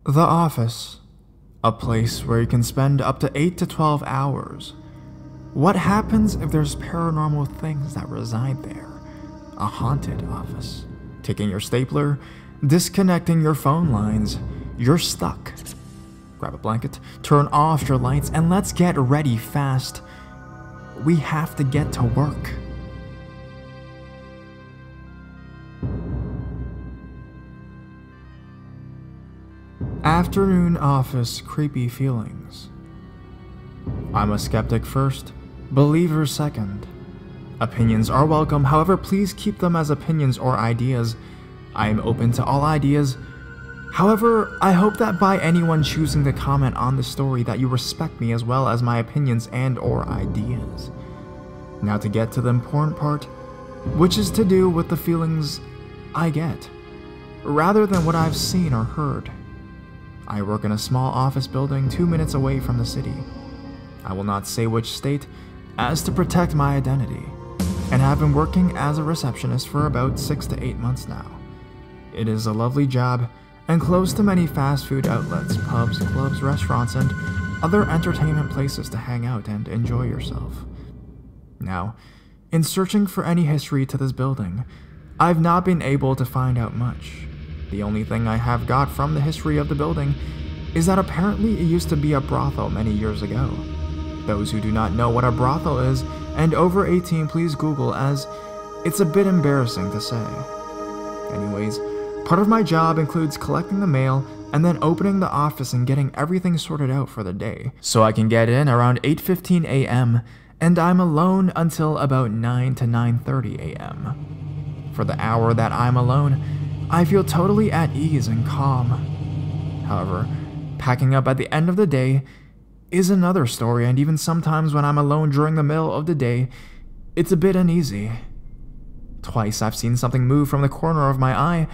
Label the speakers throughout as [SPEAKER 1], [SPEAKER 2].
[SPEAKER 1] The office, a place where you can spend up to 8 to 12 hours. What happens if there's paranormal things that reside there? A haunted office. Taking your stapler, disconnecting your phone lines, you're stuck. Grab a blanket, turn off your lights, and let's get ready fast. We have to get to work. Afternoon office creepy feelings. I'm a skeptic first, believer second. Opinions are welcome, however, please keep them as opinions or ideas. I am open to all ideas. However, I hope that by anyone choosing to comment on the story that you respect me as well as my opinions and or ideas. Now to get to the important part, which is to do with the feelings I get, rather than what I've seen or heard. I work in a small office building 2 minutes away from the city. I will not say which state, as to protect my identity, and have been working as a receptionist for about 6 to 8 months now. It is a lovely job, and close to many fast food outlets, pubs, clubs, restaurants, and other entertainment places to hang out and enjoy yourself. Now, in searching for any history to this building, I've not been able to find out much. The only thing I have got from the history of the building is that apparently it used to be a brothel many years ago. Those who do not know what a brothel is and over 18, please Google, as it's a bit embarrassing to say. Anyways, part of my job includes collecting the mail and then opening the office and getting everything sorted out for the day, so I can get in around 8:15 a.m. and I'm alone until about 9 to 9:30 a.m. For the hour that I'm alone, I feel totally at ease and calm. However, packing up at the end of the day is another story, and even sometimes when I'm alone during the middle of the day, it's a bit uneasy. Twice I've seen something move from the corner of my eye,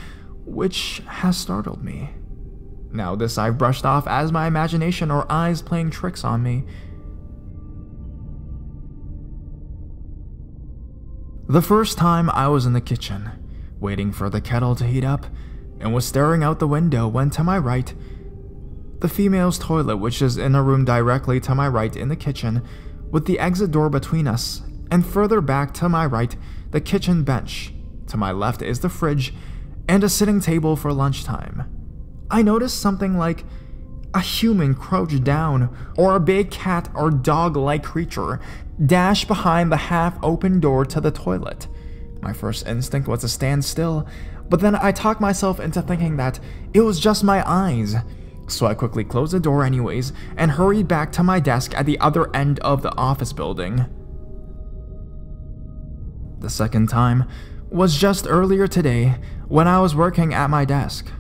[SPEAKER 1] which has startled me. Now this I've brushed off as my imagination or eyes playing tricks on me. The first time I was in the kitchen, waiting for the kettle to heat up, and was staring out the window when to my right, the female's toilet, which is in a room directly to my right in the kitchen, with the exit door between us, and further back to my right, the kitchen bench. To my left is the fridge, and a sitting table for lunchtime. I noticed something like a human crouched down, or a big cat or dog-like creature dash behind the half-open door to the toilet. My first instinct was to stand still, but then I talked myself into thinking that it was just my eyes. So I quickly closed the door anyways and hurried back to my desk at the other end of the office building. The second time was just earlier today when I was working at my desk.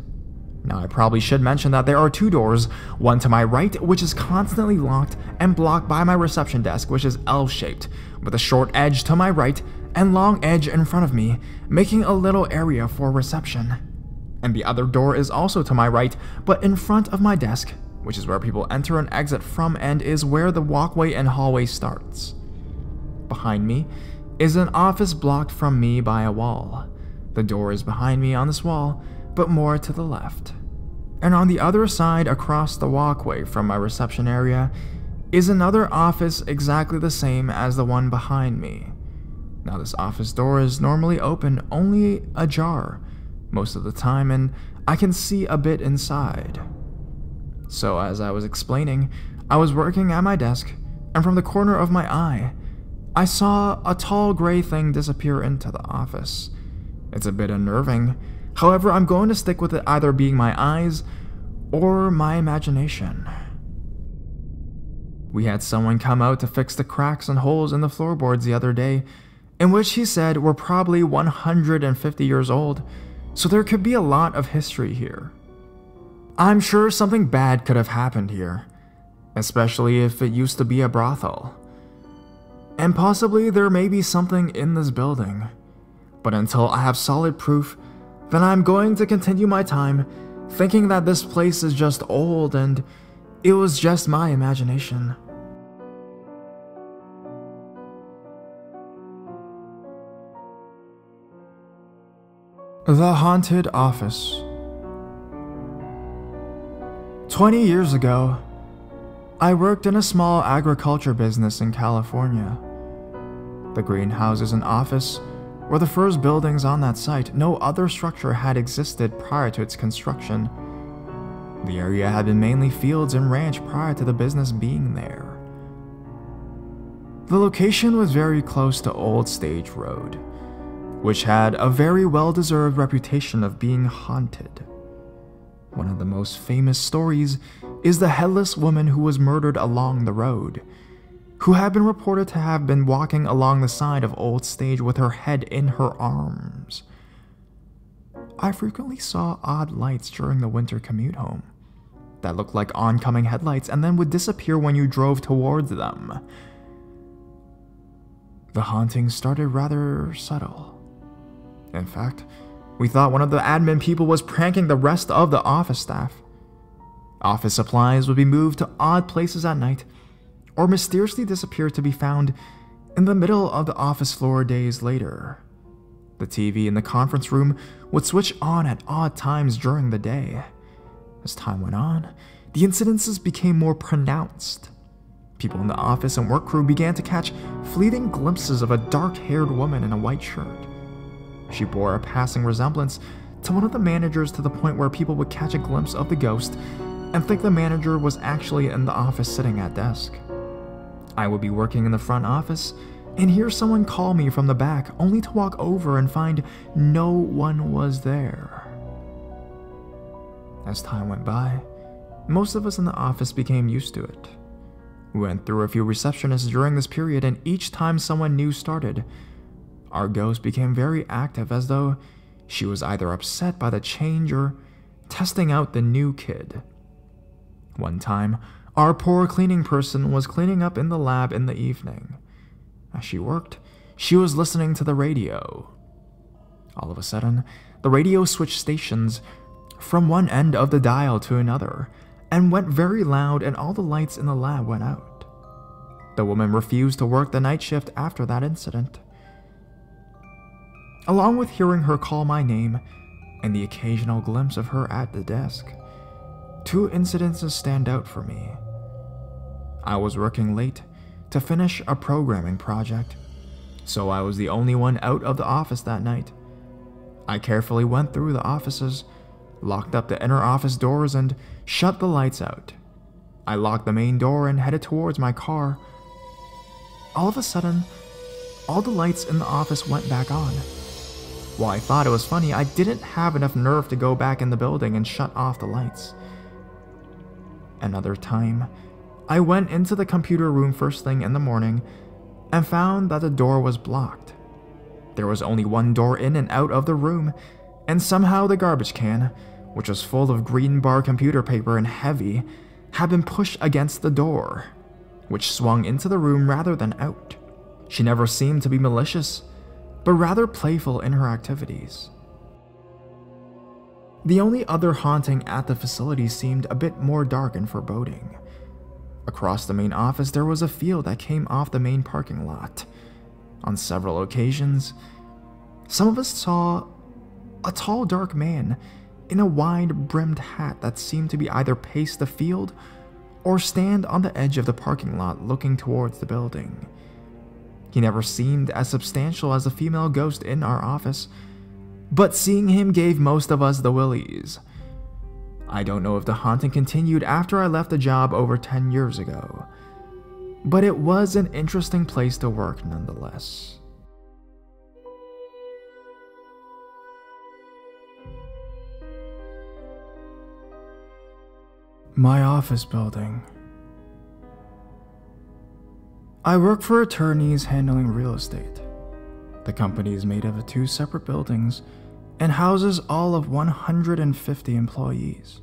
[SPEAKER 1] Now I probably should mention that there are two doors, one to my right which is constantly locked and blocked by my reception desk, which is L-shaped, with a short edge to my right and long edge in front of me, making a little area for reception. And the other door is also to my right, but in front of my desk, which is where people enter and exit from and is where the walkway and hallway starts. Behind me is an office blocked from me by a wall. The door is behind me on this wall, but more to the left. And on the other side across the walkway from my reception area is another office exactly the same as the one behind me. Now this office door is normally open, only ajar most of the time, and I can see a bit inside. So as I was explaining, I was working at my desk, and from the corner of my eye, I saw a tall gray thing disappear into the office. It's a bit unnerving, however I'm going to stick with it either being my eyes or my imagination. We had someone come out to fix the cracks and holes in the floorboards the other day, in which he said were probably 150 years old, so there could be a lot of history here. I'm sure something bad could have happened here, especially if it used to be a brothel. And possibly there may be something in this building, but until I have solid proof, then I'm going to continue my time thinking that this place is just old and it was just my imagination. The Haunted Office. 20 years ago, I worked in a small agriculture business in California. The greenhouses and office were the first buildings on that site. No other structure had existed prior to its construction. The area had been mainly fields and ranch prior to the business being there. The location was very close to Old Stage Road, which had a very well-deserved reputation of being haunted. One of the most famous stories is the headless woman who was murdered along the road, who had been reported to have been walking along the side of Old Stage with her head in her arms. I frequently saw odd lights during the winter commute home that looked like oncoming headlights and then would disappear when you drove towards them. The haunting started rather subtle. In fact, we thought one of the admin people was pranking the rest of the office staff. Office supplies would be moved to odd places at night, or mysteriously disappear to be found in the middle of the office floor days later. The TV in the conference room would switch on at odd times during the day. As time went on, the incidences became more pronounced. People in the office and work crew began to catch fleeting glimpses of a dark-haired woman in a white shirt. She bore a passing resemblance to one of the managers, to the point where people would catch a glimpse of the ghost and think the manager was actually in the office sitting at desk. I would be working in the front office and hear someone call me from the back, only to walk over and find no one was there. As time went by, most of us in the office became used to it. We went through a few receptionists during this period, and each time someone new started, our ghost became very active, as though she was either upset by the change or testing out the new kid. One time, our poor cleaning person was cleaning up in the lab in the evening. As she worked, she was listening to the radio. All of a sudden, the radio switched stations from one end of the dial to another, and went very loud, and all the lights in the lab went out. The woman refused to work the night shift after that incident. Along with hearing her call my name and the occasional glimpse of her at the desk, two incidences stand out for me. I was working late to finish a programming project, so I was the only one out of the office that night. I carefully went through the offices, locked up the inner office doors, and shut the lights out. I locked the main door and headed towards my car. All of a sudden, all the lights in the office went back on. While I thought it was funny, I didn't have enough nerve to go back in the building and shut off the lights. Another time, I went into the computer room first thing in the morning and found that the door was blocked. There was only one door in and out of the room, and somehow the garbage can, which was full of green bar computer paper and heavy, had been pushed against the door, which swung into the room rather than out. She never seemed to be malicious, but rather playful in her activities. The only other haunting at the facility seemed a bit more dark and foreboding. Across the main office, there was a field that came off the main parking lot. On several occasions, some of us saw a tall, dark man in a wide-brimmed hat that seemed to be either pace the field or stand on the edge of the parking lot looking towards the building. He never seemed as substantial as the female ghost in our office, but seeing him gave most of us the willies. I don't know if the haunting continued after I left the job over 10 years ago, but it was an interesting place to work nonetheless. My office building. I work for attorneys handling real estate. The company is made of 2 separate buildings and houses all of 150 employees.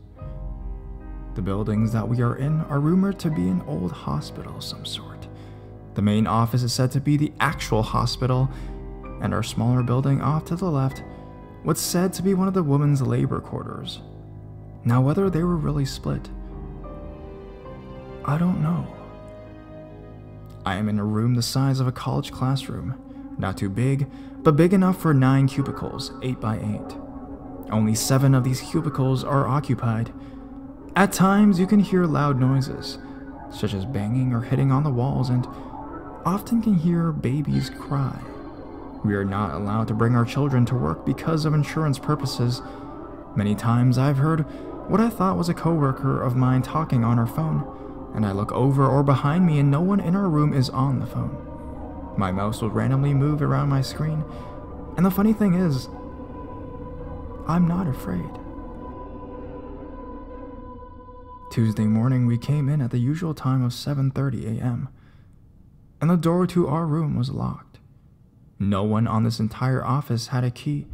[SPEAKER 1] The buildings that we are in are rumored to be an old hospital of some sort. The main office is said to be the actual hospital, and our smaller building off to the left was said to be one of the women's labor quarters. Now, whether they were really split, I don't know. I am in a room the size of a college classroom, not too big, but big enough for 9 cubicles, 8 by 8. Only 7 of these cubicles are occupied. At times, you can hear loud noises, such as banging or hitting on the walls, and often can hear babies cry. We are not allowed to bring our children to work because of insurance purposes. Many times I've heard what I thought was a coworker of mine talking on her phone, and I look over or behind me and no one in our room is on the phone. My mouse will randomly move around my screen, and the funny thing is, I'm not afraid. Tuesday morning, we came in at the usual time of 7:30 a.m., and the door to our room was locked. No one on this entire office had a key.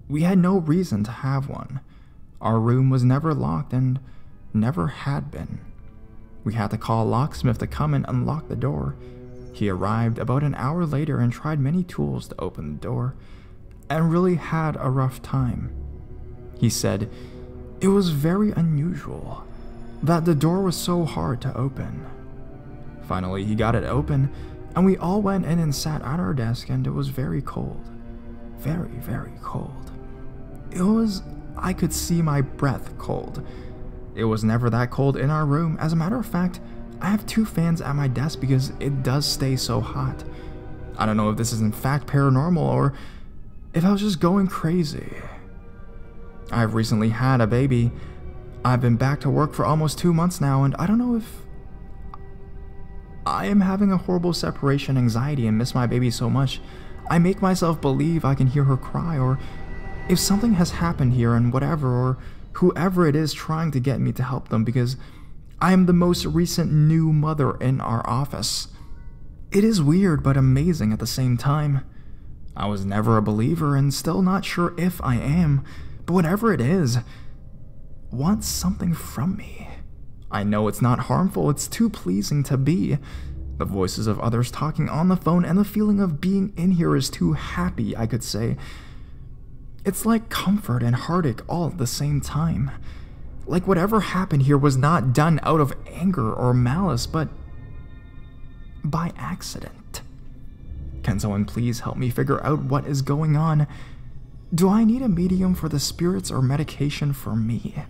[SPEAKER 1] We had no reason to have one. Our room was never locked and never had been. We had to call a locksmith to come and unlock the door. He arrived about an hour later and tried many tools to open the door, and really had a rough time. He said it was very unusual that the door was so hard to open. Finally, he got it open, and we all went in and sat at our desk, and it was very cold. Very, very cold. I could see my breath cold. It was never that cold in our room. As a matter of fact, I have 2 fans at my desk because it does stay so hot. I don't know if this is in fact paranormal or if I was just going crazy. I've recently had a baby. I've been back to work for almost 2 months now, and I don't know if I am having a horrible separation anxiety and miss my baby so much. I make myself believe I can hear her cry, or if something has happened here and whatever, or whoever it is trying to get me to help them, because I am the most recent new mother in our office. It is weird but amazing at the same time. I was never a believer and still not sure if I am, but whatever it is, wants something from me. I know it's not harmful, it's too pleasing to be. The voices of others talking on the phone and the feeling of being in here is too happy, I could say. It's like comfort and heartache all at the same time. Like whatever happened here was not done out of anger or malice, but by accident. Can someone please help me figure out what is going on? Do I need a medium for the spirits or medication for me?